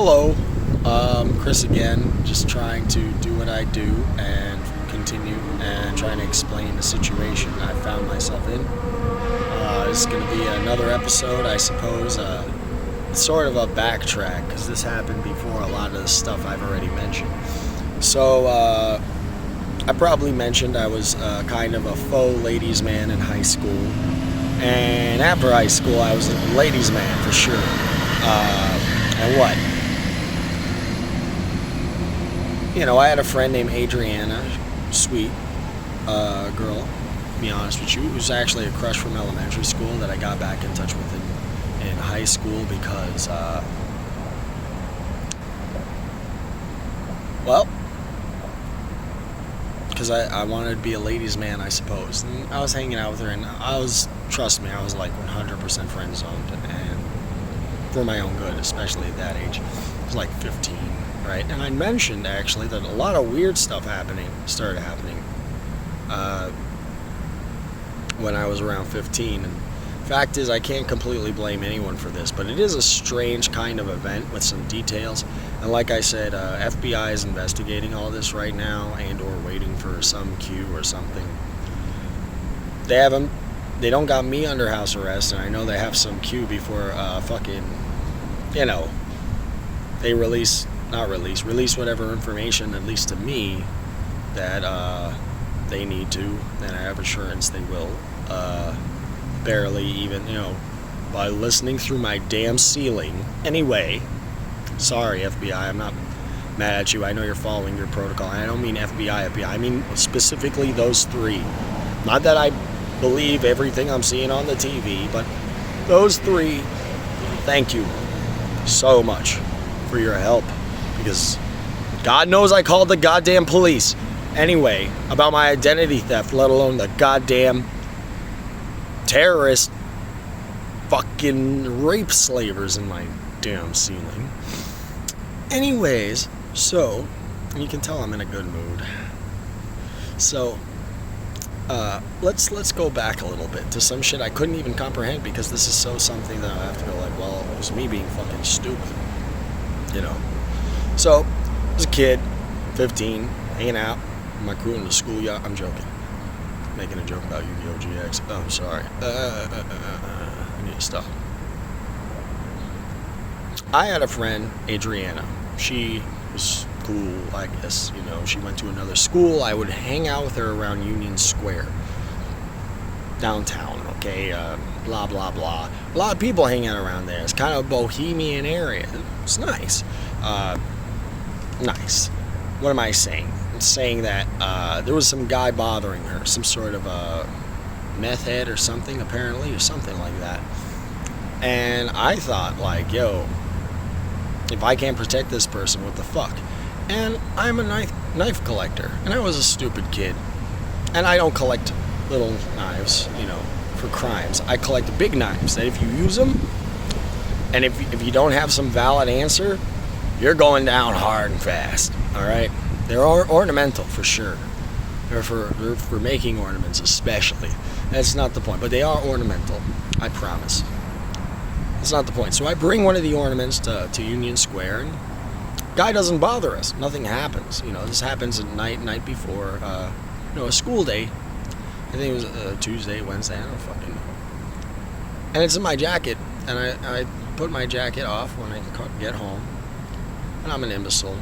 Hello, Chris again, just trying to do what I do and continue and trying to explain the situation I found myself in. This is going to be another episode, I suppose, sort of a backtrack, because this happened before a lot of the stuff I've already mentioned. So, I probably mentioned I was kind of a faux ladies' man in high school, and after high school I was a ladies' man for sure. And what? You know, I had a friend named Adriana, sweet girl, to be honest with you, who was actually a crush from elementary school that I got back in touch with in high school because, because I wanted to be a ladies' man, I suppose. And I was hanging out with her, and trust me, I was like 100% friend zoned, and for my own good, especially at that age. I was like 15. Right, and I mentioned actually that a lot of weird stuff started happening when I was around 15. And fact is, I can't completely blame anyone for this, but it is a strange kind of event with some details. And like I said, FBI is investigating all this right now, and/or waiting for some cue or something. They don't got me under house arrest, and I know they have some cue before they release whatever information, at least to me, that they need to, and I have assurance they will. Barely even, by listening through my damn ceiling. Anyway, sorry FBI, I'm not mad at you. I know you're following your protocol. I don't mean FBI. I mean specifically those three. Not that I believe everything I'm seeing on the TV, but those three, thank you so much for your help. Because God knows I called the goddamn police. Anyway, about my identity theft, let alone the goddamn terrorist fucking rape slavers in my damn ceiling. Anyways, so, you can tell I'm in a good mood. So, let's go back a little bit to some shit I couldn't even comprehend, because this is so something that I have to go like, well, it was me being fucking stupid. So, I was a kid, 15, hanging out with my crew in the schoolyard. I'm joking. Making a joke about Yu-Gi-Oh! GX. Oh, I'm sorry. I need to stop. I had a friend, Adriana. She was cool, I guess. She went to another school. I would hang out with her around Union Square. Downtown, okay? Blah, blah, blah. A lot of people hang out around there. It's kind of a bohemian area. It's nice. Nice. What am I saying? I'm saying that there was some guy bothering her, some sort of a meth head or something, apparently, or something like that. And I thought, like, yo, if I can't protect this person, what the fuck? And I'm a knife collector, and I was a stupid kid. And I don't collect little knives, for crimes. I collect big knives that if you use them, and if you don't have some valid answer, you're going down hard and fast, all right? They're ornamental for sure. They're for making ornaments especially. That's not the point, but they are ornamental, I promise. That's not the point. So I bring one of the ornaments to Union Square, and guy doesn't bother us. Nothing happens. This happens at night before, a school day. I think it was Tuesday, Wednesday, I don't fucking know. And it's in my jacket, and I put my jacket off when I get home. And I'm an imbecile,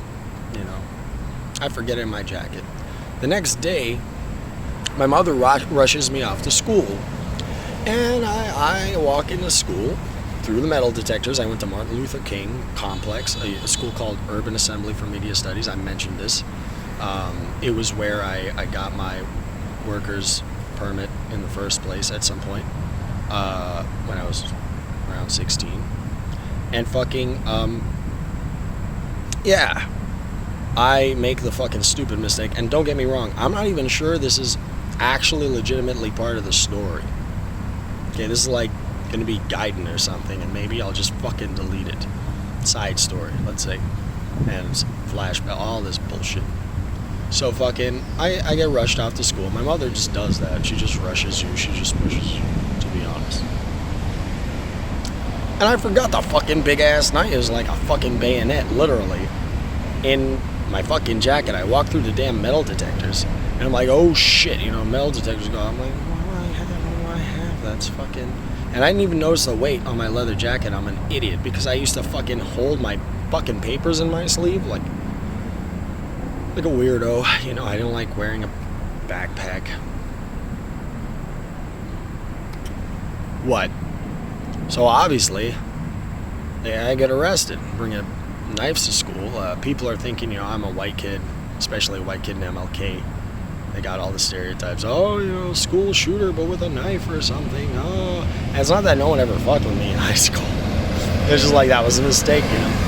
I forget it in my jacket. The next day, my mother rushes me off to school. And I walk into school through the metal detectors. I went to Martin Luther King Complex, a school called Urban Assembly for Media Studies. I mentioned this. It was where I got my worker's permit in the first place at some point when I was around 16. And fucking, yeah, I make the fucking stupid mistake. And don't get me wrong, I'm not even sure this is actually legitimately part of the story. Okay, this is like going to be Gaiden or something, and maybe I'll just fucking delete it. Side story, let's say. And flashback, all this bullshit. So fucking, I get rushed off to school. My mother just does that. She just rushes you. She just pushes you, to be honest. And I forgot the fucking big ass knife. It was like a fucking bayonet, literally, in my fucking jacket. I walked through the damn metal detectors, and I'm like, oh shit, you know, metal detectors go. I'm like, what do I have? That's fucking. And I didn't even notice the weight on my leather jacket. I'm an idiot because I used to fucking hold my fucking papers in my sleeve like a weirdo. You know, I don't like wearing a backpack. What? So obviously, I get arrested, bringing knives to school. People are thinking, you know, I'm a white kid, especially a white kid in MLK. They got all the stereotypes. Oh, you know, school shooter, but with a knife or something. Oh, and it's not that no one ever fucked with me in high school. It's just like that was a mistake, you know.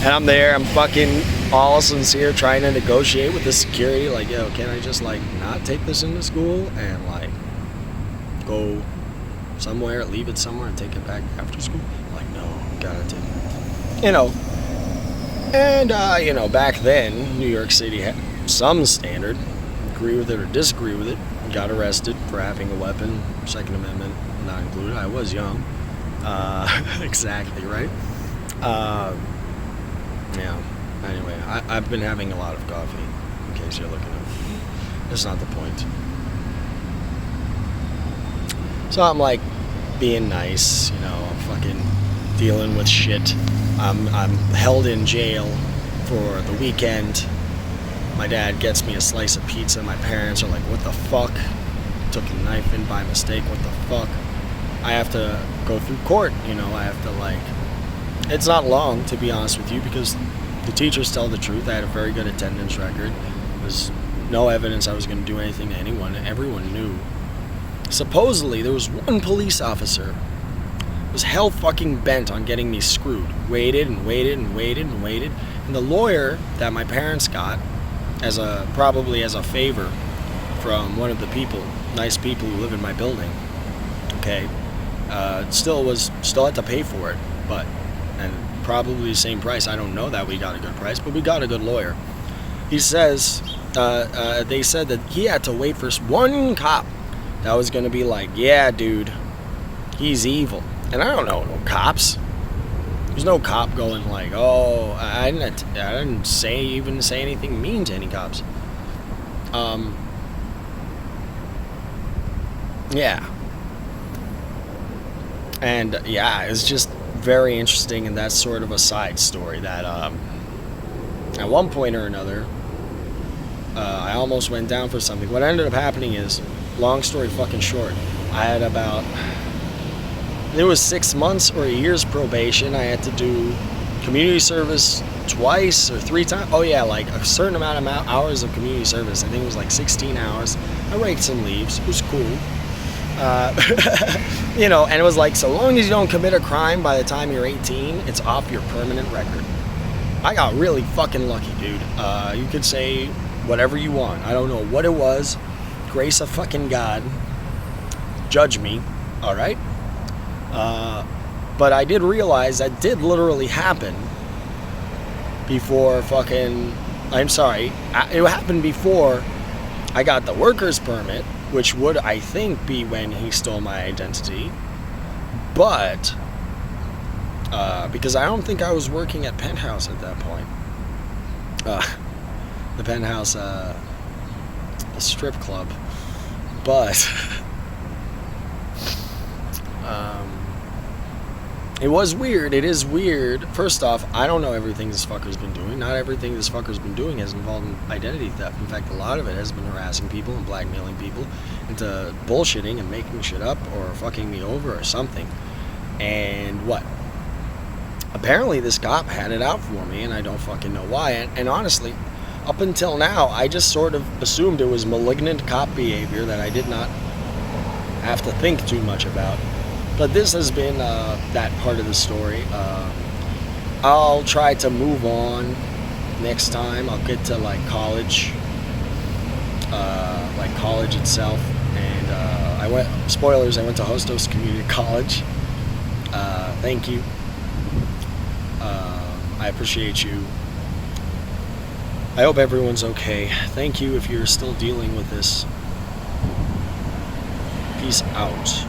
And I'm there, I'm fucking all sincere, trying to negotiate with the security. Like, yo, can I just like not take this into school and like go somewhere, leave it somewhere, and take it back after school? I'm like, no, gotta take it. You know. And you know, back then, New York City had some standard. Agree with it or disagree with it. Got arrested for having a weapon. Second Amendment not included. I was young. Exactly, right? Yeah. Anyway, I've been having a lot of coffee, in case you're looking at it. That's not the point. So I'm like being nice, you know, I'm fucking dealing with shit. I'm held in jail for the weekend. My dad gets me a slice of pizza. My parents are like, what the fuck? Took a knife in by mistake. What the fuck? I have to go through court, you know. I have to like... It's not long, to be honest with you, because the teachers tell the truth. I had a very good attendance record. There's no evidence I was going to do anything to anyone. Everyone knew. Supposedly, there was one police officer who was hell fucking bent on getting me screwed. Waited and waited and waited and waited. And the lawyer that my parents got, probably as a favor from one of the nice people who live in my building, okay, still had to pay for it, and probably the same price. I don't know that we got a good price, but we got a good lawyer. He says, they said that he had to wait for one cop that was going to be like, yeah, dude, he's evil. And I don't know no cops. There's no cop going like, oh, I didn't say anything mean to any cops. Yeah. And yeah, it's just very interesting, and that's sort of a side story that at one point or another, I almost went down for something. What ended up happening is, long story fucking short, I had it was 6 months or a year's probation. I had to do community service twice or 3 times. Oh yeah, like a certain amount of hours of community service. I think it was like 16 hours. I raked some leaves. It was cool. You know, and it was like, so long as you don't commit a crime by the time you're 18, it's off your permanent record. I got really fucking lucky, dude. You could say whatever you want. I don't know what it was. Grace of fucking God. Judge me. All right? But I did realize that did literally happen before fucking... I'm sorry. It happened before I got the worker's permit, which would, I think, be when he stole my identity. But, because I don't think I was working at Penthouse at that point. The Penthouse, a strip club. But, it was weird. It is weird. First off, I don't know everything this fucker's been doing. Not everything this fucker's been doing has involved identity theft. In fact, a lot of it has been harassing people and blackmailing people into bullshitting and making shit up or fucking me over or something. And what? Apparently this cop had it out for me, and I don't fucking know why. And honestly, up until now, I just sort of assumed it was malignant cop behavior that I did not have to think too much about. But this has been that part of the story. I'll try to move on next time. I'll get to like college itself. And spoilers, I went to Hostos Community College. Thank you. I appreciate you. I hope everyone's okay. Thank you if you're still dealing with this. Peace out.